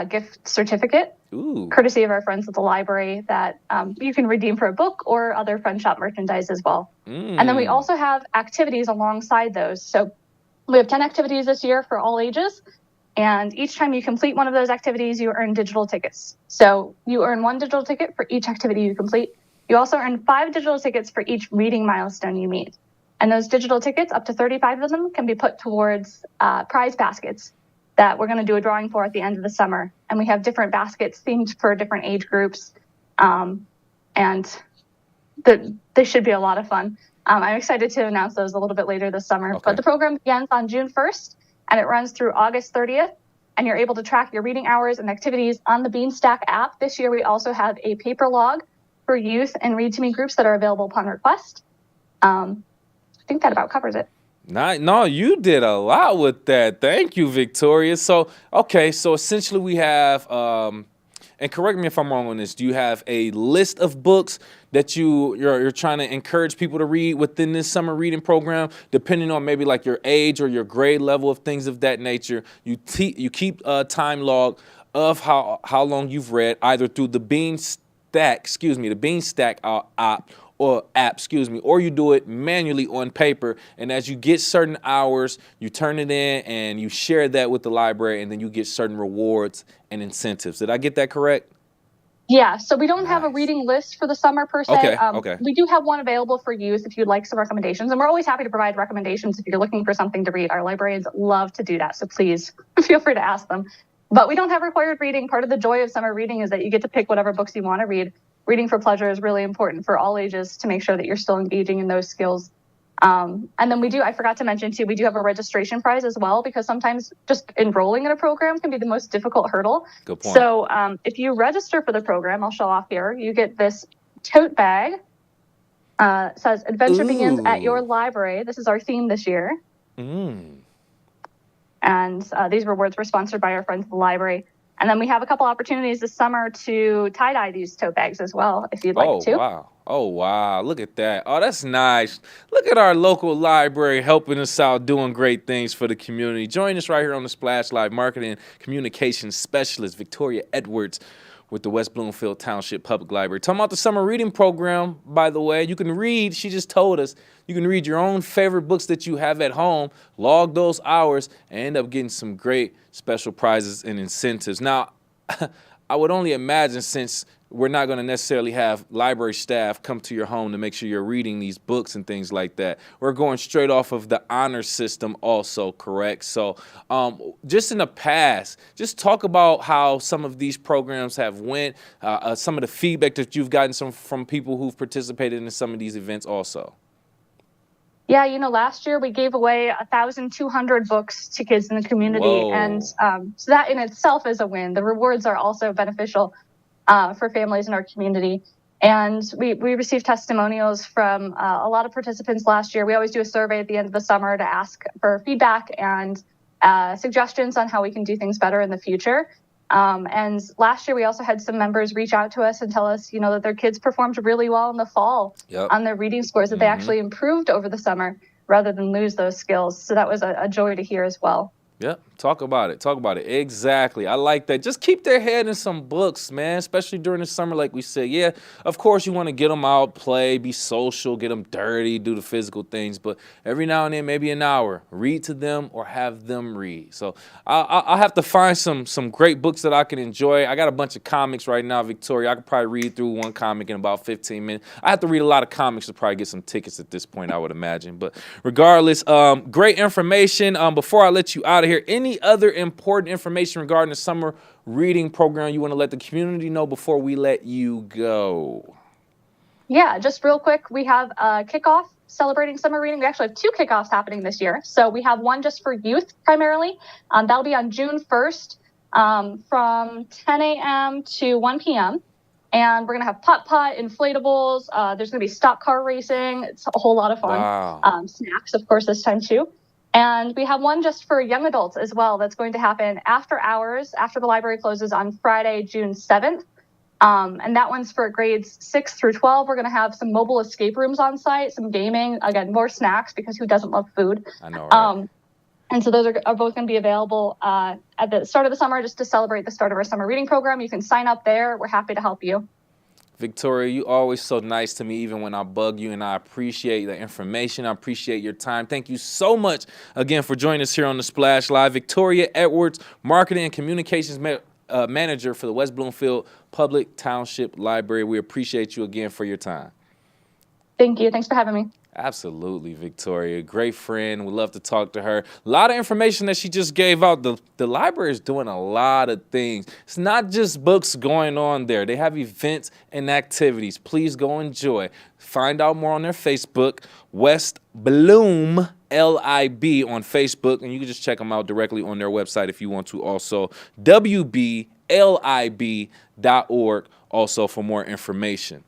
Speaker 10: gift certificate, courtesy of our friends at the library, that you can redeem for a book or other Friend Shop merchandise as well. And then we also have activities alongside those. So we have 10 activities this year for all ages. And each time you complete one of those activities, you earn digital tickets. So you earn 1 digital ticket for each activity you complete. You also earn 5 digital tickets for each reading milestone you meet. And those digital tickets, up to 35 of them, can be put towards prize baskets that we're going to do a drawing for at the end of the summer. And we have different baskets themed for different age groups. And they should be a lot of fun. I'm excited to announce those a little bit later this summer. Okay. But the program begins on June 1st. And it runs through August 30th, and you're able to track your reading hours and activities on the Beanstack app. This year, we also have a paper log for youth and Read to Me groups that are available upon request. I think that about covers it.
Speaker 2: No, you did a lot with that. Thank you, Victoria. So, okay, so essentially we have, and correct me if I'm wrong on this, do you have a list of books that you're trying to encourage people to read within this summer reading program, depending on maybe like your age or your grade level of things of that nature? You keep a time log of how long you've read, either through the Beanstack app, or you do it manually on paper, and as you get certain hours, you turn it in and you share that with the library, and then you get certain rewards and incentives. Did I get that correct?
Speaker 10: Yeah, so we don't have a reading list for the summer per se.
Speaker 2: Okay.
Speaker 10: We do have one available for youth if you'd like some recommendations, and we're always happy to provide recommendations if you're looking for something to read. Our librarians love to do that, so please feel free to ask them. But we don't have required reading. Part of the joy of summer reading is that you get to pick whatever books you want to read. Reading for pleasure is really important for all ages to make sure that you're still engaging in those skills. And then I forgot to mention too, we do have a registration prize as well, because sometimes just enrolling in a program can be the most difficult hurdle.
Speaker 2: Good point.
Speaker 10: So if you register for the program, I'll show off here, you get this tote bag. It says Adventure Begins at Your Library. This is our theme this year. And these rewards were sponsored by our friends at the library. And then we have a couple opportunities this summer to tie-dye these tote bags as well, if you'd like to.
Speaker 2: Oh, wow. Look at that. Oh, that's nice. Look at our local library helping us out, doing great things for the community. Join us right here on the Splash Live Marketing and Communications Specialist, Victoria Edwards, with the West Bloomfield Township Public Library. Talking about the summer reading program, by the way. You can read, she just told us, you can read your own favorite books that you have at home, log those hours, and end up getting some great special prizes and incentives. Now, I would only imagine, since we're not going to necessarily have library staff come to your home to make sure you're reading these books and things like that. We're going straight off of the honor system also, correct? So just in the past, just talk about how some of these programs have went, some of the feedback that you've gotten from people who've participated in some of these events also.
Speaker 10: Yeah, last year we gave away 1,200 books to kids in the community. Whoa. And so that in itself is a win. The rewards are also beneficial for families in our community. And we received testimonials from a lot of participants last year. We always do a survey at the end of the summer to ask for feedback and suggestions on how we can do things better in the future. And last year we also had some members reach out to us and tell us, that their kids performed really well in the fall on their reading scores, that they actually improved over the summer rather than lose those skills. So that was a joy to hear as well.
Speaker 2: Yep. Talk about it. Exactly. I like that. Just keep their head in some books, man, especially during the summer, like we said. Yeah, of course, you want to get them out, play, be social, get them dirty, do the physical things. But every now and then, maybe an hour, read to them or have them read. So I'll have to find some great books that I can enjoy. I got a bunch of comics right now, Victoria. I could probably read through one comic in about 15 minutes. I have to read a lot of comics to probably get some tickets at this point, I would imagine. But regardless, great information. Before I let you out of here, any other important information regarding the summer reading program you want to let the community know before we let you go?
Speaker 10: Yeah, just real quick, we have a kickoff celebrating summer reading. We actually have 2 kickoffs happening this year. So we have one just for youth primarily. That'll be on June 1st from 10 a.m. to 1 p.m. And we're going to have putt-putt, inflatables. There's going to be stock car racing. It's a whole lot of fun.
Speaker 2: Wow.
Speaker 10: Snacks, of course, this time too. And we have one just for young adults as well that's going to happen after hours, after the library closes on Friday, June 7th. And that one's for grades 6 through 12. We're going to have some mobile escape rooms on site, some gaming, again, more snacks, because who doesn't love food?
Speaker 2: I know, right?
Speaker 10: And so those are both going to be available at the start of the summer, just to celebrate the start of our summer reading program. You can sign up there. We're happy to help you.
Speaker 2: Victoria, you always so nice to me, even when I bug you, and I appreciate the information. I appreciate your time. Thank you so much again for joining us here on the Splash Live. Victoria Edwards, Marketing and Communications Manager for the West Bloomfield Public Township Library. We appreciate you again for your time.
Speaker 10: Thank you. Thanks for having me.
Speaker 2: Absolutely, Victoria. Great friend. We love to talk to her. A lot of information that she just gave out. The library is doing a lot of things. It's not just books going on there. They have events and activities. Please go enjoy. Find out more on their Facebook, West Bloom LIB on Facebook, and you can just check them out directly on their website if you want to. Also, WBLIB.org also for more information.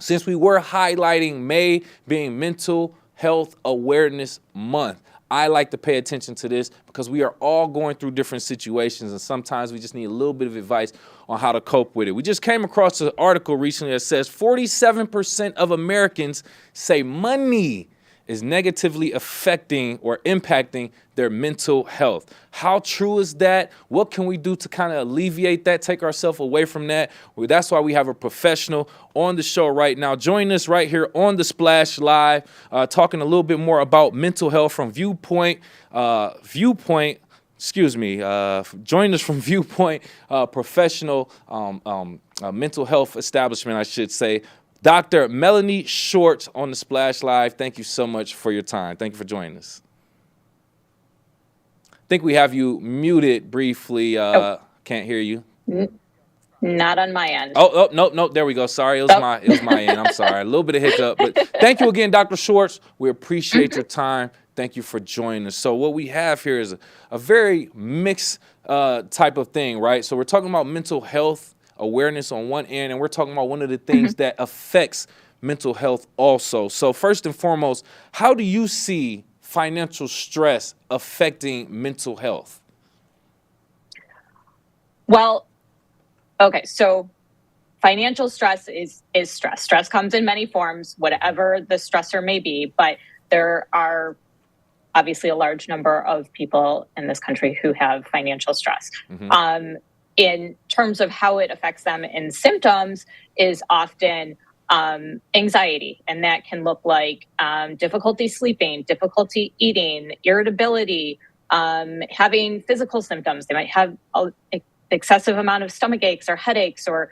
Speaker 2: since we were highlighting May being Mental Health Awareness Month, I like to pay attention to this because we are all going through different situations, and sometimes we just need a little bit of advice on how to cope with it. We just came across an article recently that says 47% of Americans say money is negatively affecting or impacting their mental health. How true is that? What can we do to kind of alleviate that, take ourselves away from that? Well, that's why we have a professional on the show right now. Join us right here on the Splash Live, talking a little bit more about mental health from Join us from Viewpoint Professional Mental Health Establishment, I should say. Dr. Melanie Short on the Splash Live. Thank you so much for your time. Thank you for joining us. I think we have you muted briefly. Can't hear you.
Speaker 11: Not on my end.
Speaker 2: No. There we go. Sorry, it was my end. I'm sorry. A little bit of hiccup, but thank you again, Dr. Schwartz. We appreciate your time. Thank you for joining us. So what we have here is a very mixed type of thing, right? So we're talking about mental health awareness on one end, and we're talking about one of the things that affects mental health also. So first and foremost, how do you see financial stress affecting mental health?
Speaker 11: Well, okay, so financial stress is stress. Stress comes in many forms, whatever the stressor may be, but there are obviously a large number of people in this country who have financial stress. In terms of how it affects them in symptoms is often anxiety, and that can look like difficulty sleeping, difficulty eating, irritability, having physical symptoms. They might have an excessive amount of stomach aches or headaches or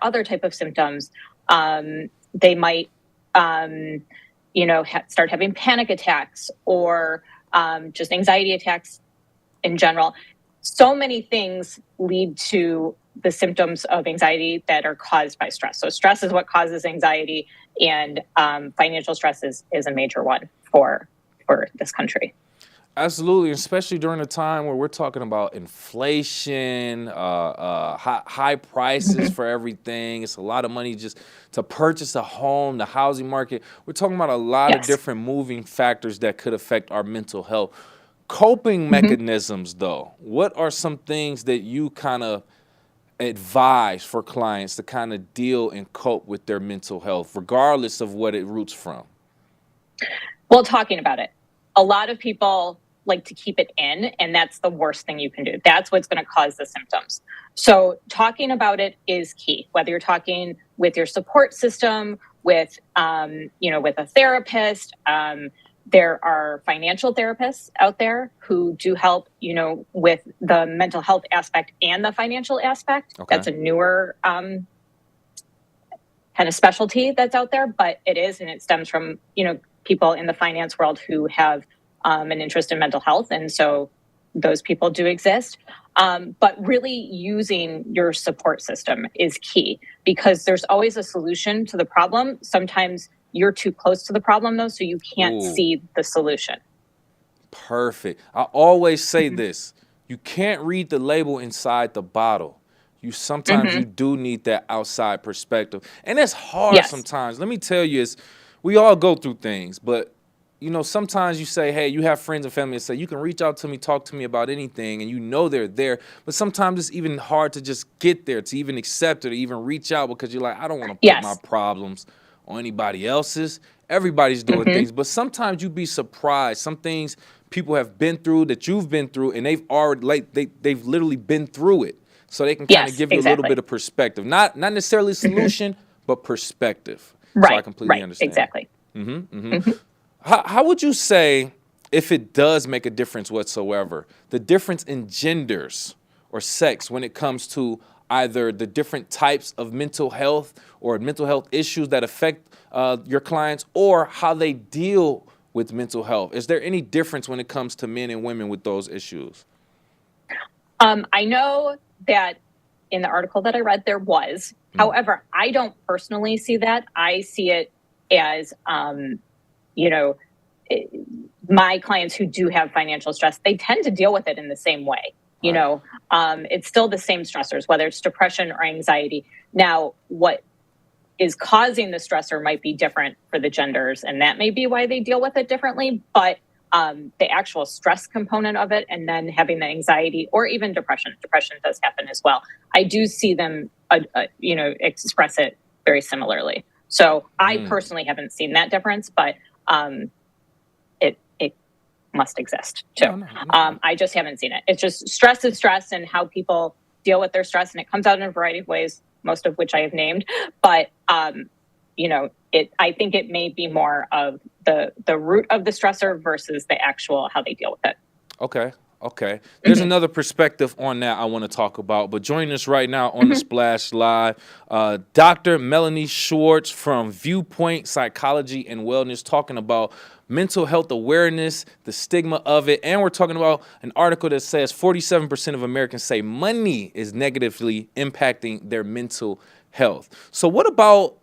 Speaker 11: other type of symptoms. They might start having panic attacks or just anxiety attacks in general. So many things lead to the symptoms of anxiety that are caused by stress. So stress is what causes anxiety, and financial stress is a major one for this country.
Speaker 2: Absolutely, especially during a time where we're talking about inflation, high prices for everything. It's a lot of money just to purchase a home, the housing market. We're talking about a lot of different moving factors that could affect our mental health. Coping mechanisms, though, what are some things that you kind of advise for clients to kind of deal and cope with their mental health, regardless of what it roots from?
Speaker 11: Well, talking about it. A lot of people like to keep it in, and that's the worst thing you can do. That's what's going to cause the symptoms. So talking about it is key, whether you're talking with your support system, with a therapist. There are financial therapists out there who do help, with the mental health aspect and the financial aspect. Okay. That's a newer kind of specialty that's out there, but it stems from, people in the finance world who have an interest in mental health. And so those people do exist. But really using your support system is key, because there's always a solution to the problem. Sometimes you're too close to the problem, though, so you can't see the solution.
Speaker 2: Perfect. I always say this. You can't read the label inside the bottle. Sometimes you do need that outside perspective. And it's hard sometimes. Let me tell you, we all go through things, but sometimes you say, hey, you have friends and family that say, you can reach out to me, talk to me about anything, and they're there. But sometimes it's even hard to just get there, to even accept it, or even reach out, because you're like, I don't want to put my problems on anybody else's. Everybody's doing things, but sometimes you'd be surprised. Some things people have been through that you've been through, and they've literally been through it. So they can kind of give you a little bit of perspective. Not necessarily solution, but perspective.
Speaker 11: Right.
Speaker 2: So I completely understand.
Speaker 11: Exactly.
Speaker 2: How would you say, if it does make a difference whatsoever, the difference in genders or sex when it comes to either the different types of mental health or mental health issues that affect your clients, or how they deal with mental health? Is there any difference when it comes to men and women with those issues?
Speaker 11: I know that in the article that I read, there was. However, I don't personally see that. I see it as, my clients who do have financial stress, they tend to deal with it in the same way. It's still the same stressors, whether it's depression or anxiety. Now, what is causing the stressor might be different for the genders, and that may be why they deal with it differently. But the actual stress component of it, and then having the anxiety or even depression does happen as well. I do see them, express it very similarly. So I personally haven't seen that difference, but it must exist too. No. I just haven't seen it. It's just stress is stress, and how people deal with their stress, and it comes out in a variety of ways, most of which I have named. But I think it may be more of the root of the stressor versus the actual how they deal with it.
Speaker 2: Okay. There's another perspective on that I want to talk about. But joining us right now on the Splash Live, Dr. Melanie Schwartz from Viewpoint Psychology and Wellness, talking about mental health awareness, the stigma of it. And we're talking about an article that says 47% of Americans say money is negatively impacting their mental health. So what about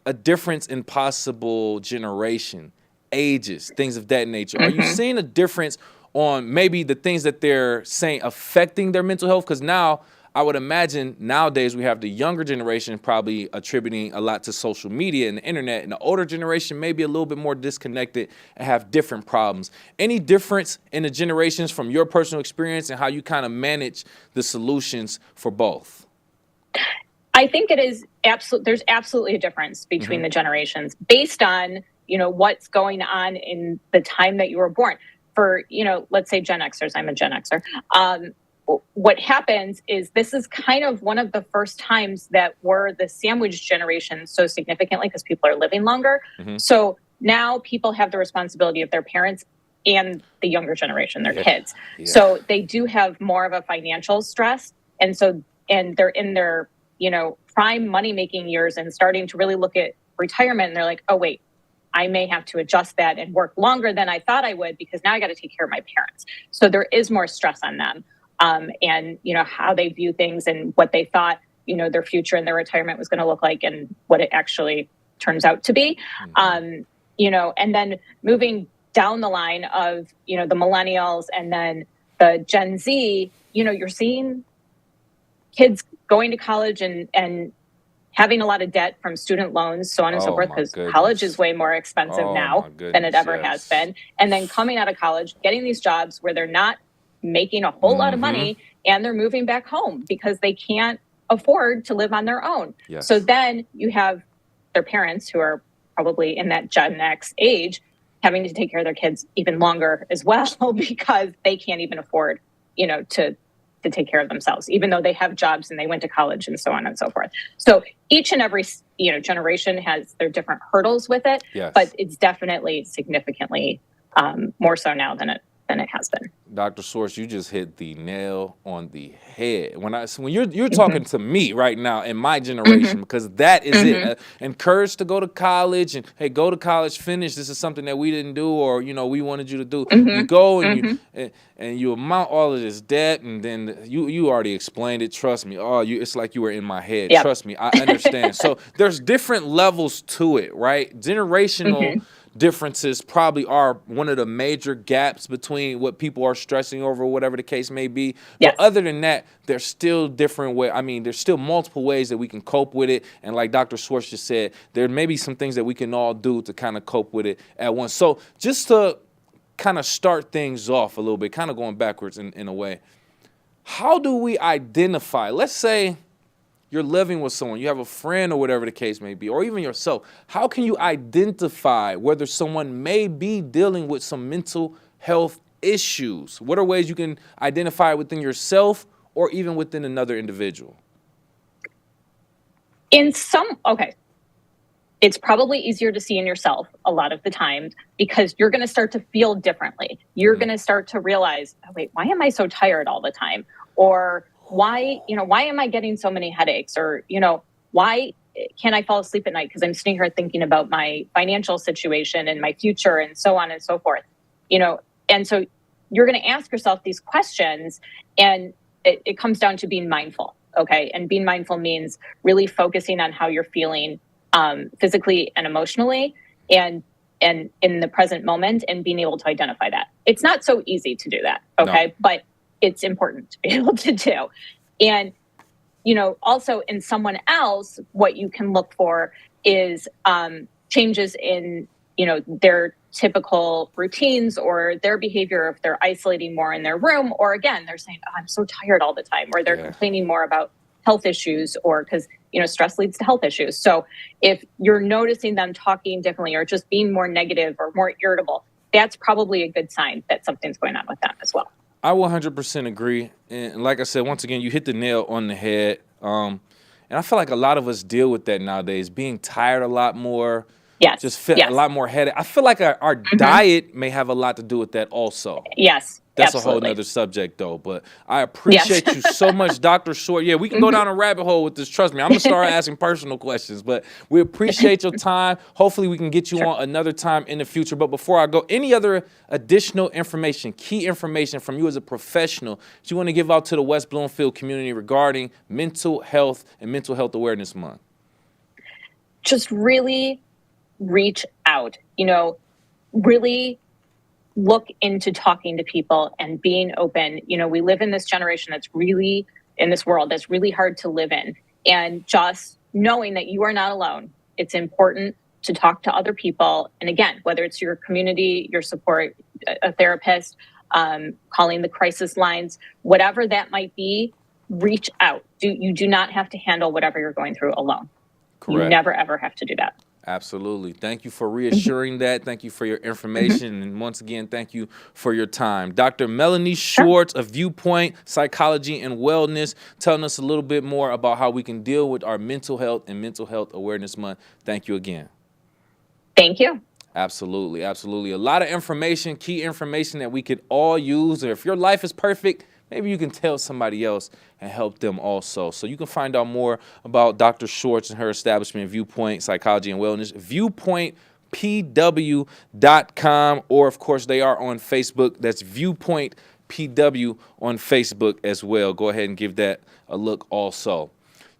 Speaker 2: a difference in possible generation, ages, things of that nature? Are you seeing a difference on maybe the things that they're saying affecting their mental health? Because now I would imagine nowadays we have the younger generation probably attributing a lot to social media and the internet, and the older generation may be a little bit more disconnected and have different problems. Any difference in the generations from your personal experience and how you kind of manage the solutions for both?
Speaker 11: I think it is there's absolutely a difference between the generations based on, what's going on in the time that you were born. For, let's say Gen Xers, I'm a Gen Xer. What happens is this is kind of one of the first times that we're the sandwich generation so significantly because people are living longer. So now people have the responsibility of their parents and the younger generation, their kids. So they do have more of a financial stress. And they're in their, prime money-making years and starting to really look at retirement. And they're like, oh, wait, I may have to adjust that and work longer than I thought I would because now I got to take care of my parents. So there is more stress on them. And, how they view things and what they thought, their future and their retirement was going to look like and what it actually turns out to be. And then moving down the line of, the millennials and then the Gen Z, you're seeing kids going to college and having a lot of debt from student loans, so on and so forth, because college is way more expensive now than it ever has been. And then coming out of college, getting these jobs where they're not making a whole lot of money and they're moving back home because they can't afford to live on their own. So then you have their parents who are probably in that Gen X age having to take care of their kids even longer as well because they can't even afford, to take care of themselves, even though they have jobs and they went to college and so on and so forth. So each and every, generation has their different hurdles with it, but it's definitely significantly more so now than it has been.
Speaker 2: Dr. Schwartz, you just hit the nail on the head. When you're talking to me right now in my generation, because that is it. Encouraged to go to college and hey, go to college, finish. This is something that we didn't do or we wanted you to do. You go and you amount all of this debt, and then you already explained it. Trust me. It's like you were in my head. Trust me, I understand. So there's different levels to it, right? Generational differences probably are one of the major gaps between what people are stressing over, whatever the case may be. But other than that, there's still different ways. I mean, there's still multiple ways that we can cope with it. And like Dr. Schwartz just said, there may be some things that we can all do to kind of cope with it at once. So just to kind of start things off a little bit, kind of going backwards in a way, how do we identify, let's say, you're living with someone, you have a friend or whatever the case may be, or even yourself. How can you identify whether someone may be dealing with some mental health issues? What are ways you can identify within yourself or even within another individual?
Speaker 11: It's probably easier to see in yourself a lot of the time because you're going to start to feel differently. You're going to start to realize, oh, wait, why am I so tired all the time? Or why am I getting so many headaches? Or, why can't I fall asleep at night? Because I'm sitting here thinking about my financial situation and my future and so on and so forth. And so you're going to ask yourself these questions, and it comes down to being mindful. Okay. And being mindful means really focusing on how you're feeling physically and emotionally and in the present moment and being able to identify that. It's not so easy to do that. Okay. No. But it's important to be able to do. And, also in someone else, what you can look for is changes in, their typical routines or their behavior if they're isolating more in their room, or again, they're saying, oh, I'm so tired all the time, or they're complaining more about health issues, or because, stress leads to health issues. So if you're noticing them talking differently or just being more negative or more irritable, that's probably a good sign that something's going on with them as well.
Speaker 2: I 100% agree. And like I said, once again, you hit the nail on the head. And I feel like a lot of us deal with that nowadays, being tired a lot more.
Speaker 11: Yes.
Speaker 2: Just feel a lot more headache. I feel like our diet may have a lot to do with that also.
Speaker 11: Yes.
Speaker 2: That's
Speaker 11: absolutely.
Speaker 2: a whole nother subject though. But I appreciate you so much, Dr. Short. Yeah, we can go down a rabbit hole with this. Trust me. I'm gonna start asking personal questions. But we appreciate your time. Hopefully we can get you on another time in the future. But before I go, any other additional information, key information from you as a professional that you want to give out to the West Bloomfield community regarding mental health and Mental Health Awareness Month?
Speaker 11: Just really reach out, really look into talking to people and being open. We live in this generation that's really, in this world that's really hard to live in. And just knowing that you are not alone, it's important to talk to other people. And again, whether it's your community, your support, a therapist, calling the crisis lines, whatever that might be, reach out. You do not have to handle whatever you're going through alone.
Speaker 2: Correct.
Speaker 11: You never, ever have to do that.
Speaker 2: Absolutely. Thank you for reassuring that. Thank you for your information. And once again, thank you for your time. Dr. Melanie Schwartz of Viewpoint Psychology and Wellness, telling us a little bit more about how we can deal with our mental health and Mental Health Awareness Month. Thank you again.
Speaker 11: Thank you.
Speaker 2: Absolutely. Absolutely. A lot of information, key information that we could all use. Or if your life is perfect, maybe you can tell somebody else and help them also. So you can find out more about Dr. Schwartz and her establishment, Viewpoint Psychology and Wellness, viewpointpw.com, or of course they are on Facebook. That's Viewpoint PW on Facebook as well. Go ahead and give that a look also.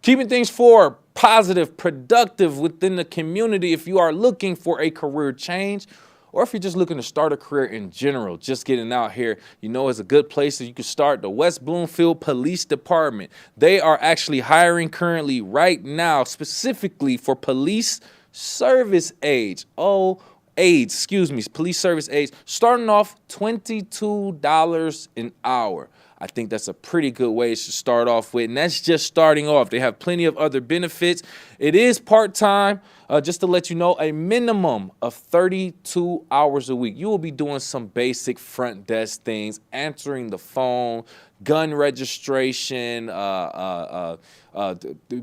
Speaker 2: Keeping things forward, positive, productive within the community. If you are looking for a career change, or if you're just looking to start a career in general, just getting out here, it's a good place that you can start. The West Bloomfield Police Department. They are actually hiring currently right now, specifically for police service age. Police service age, starting off $22 an hour. I think that's a pretty good way to start off with, and that's just starting off. They have plenty of other benefits. It is part-time. Just to let you know, a minimum of 32 hours a week. You will be doing some basic front desk things, answering the phone, gun registration,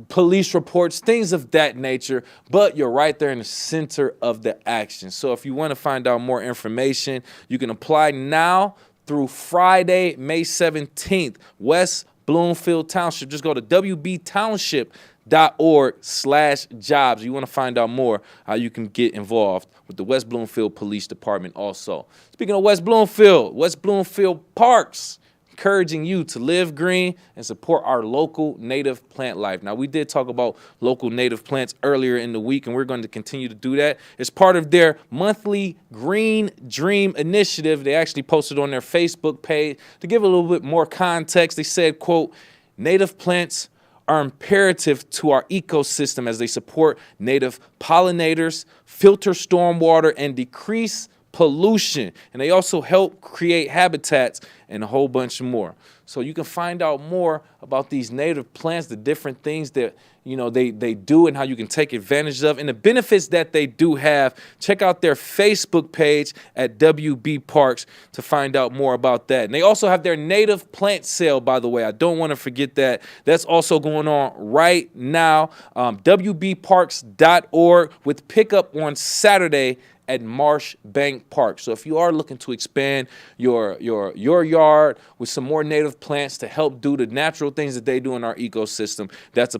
Speaker 2: police reports, things of that nature, but you're right there in the center of the action. So if you want to find out more information, you can apply now through Friday, May 17th, West Bloomfield Township. Just go to wbtownship.org/jobs. You want to find out more how you can get involved with the West Bloomfield Police Department also. Speaking of West Bloomfield Parks, encouraging you to live green and support our local native plant life. Now, we did talk about local native plants earlier in the week, and we're going to continue to do that. It's part of their monthly Green Dream initiative. They actually posted on their Facebook page. To give a little bit more context, they said, quote, native plants are imperative to our ecosystem as they support native pollinators, filter stormwater, and decrease pollution. And they also help create habitats and a whole bunch more. So you can find out more about these native plants, the different things that they do and how you can take advantage of and the benefits that they do have. Check out their Facebook page at WB Parks to find out more about that. And they also have their native plant sale, by the way. I don't want to forget that. That's also going on right now. WBparks.org with pickup on Saturday at Marsh Bank Park. So if you are looking to expand your yard with some more native plants to help do the natural things that they do in our ecosystem, that's a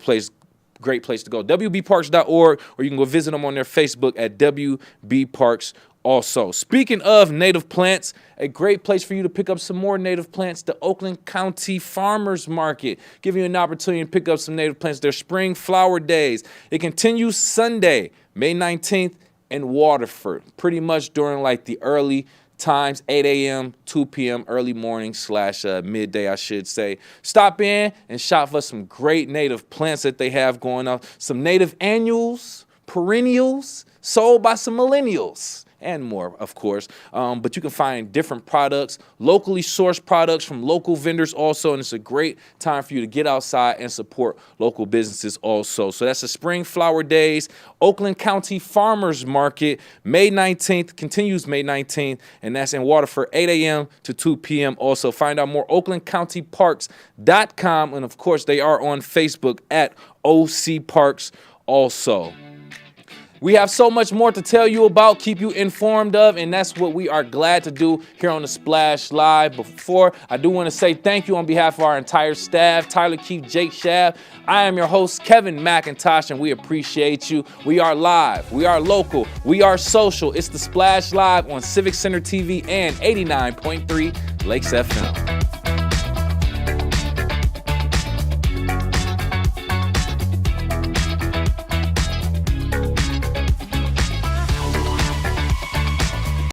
Speaker 2: great place to go. WBparks.org, or you can go visit them on their Facebook at WB Parks also. Speaking of native plants, a great place for you to pick up some more native plants, the Oakland County Farmers Market. Giving you an opportunity to pick up some native plants. Their spring flower days. It continues Sunday, May 19th, in Waterford, pretty much during like the early times, 8 a.m., 2 p.m., early morning / midday, I should say. Stop in and shop for some great native plants that they have going on. Some native annuals, perennials sold by some millennials. And more, of course. But you can find different products, locally sourced products from local vendors also, and it's a great time for you to get outside and support local businesses also. So that's the Spring Flower Days, Oakland County Farmers Market, May 19th, continues May 19th, and that's in Waterford, 8 a.m. to 2 p.m. Also, find out more, oaklandcountyparks.com, and of course, they are on Facebook at OC Parks also. We have so much more to tell you about, keep you informed of, and that's what we are glad to do here on the Splash Live. Before, I do want to say thank you on behalf of our entire staff, Tyler Keith, Jake Shav. I am your host, Kevin McIntosh, and we appreciate you. We are live, we are local, we are social. It's the Splash Live on Civic Center TV and 89.3 Lakes FM.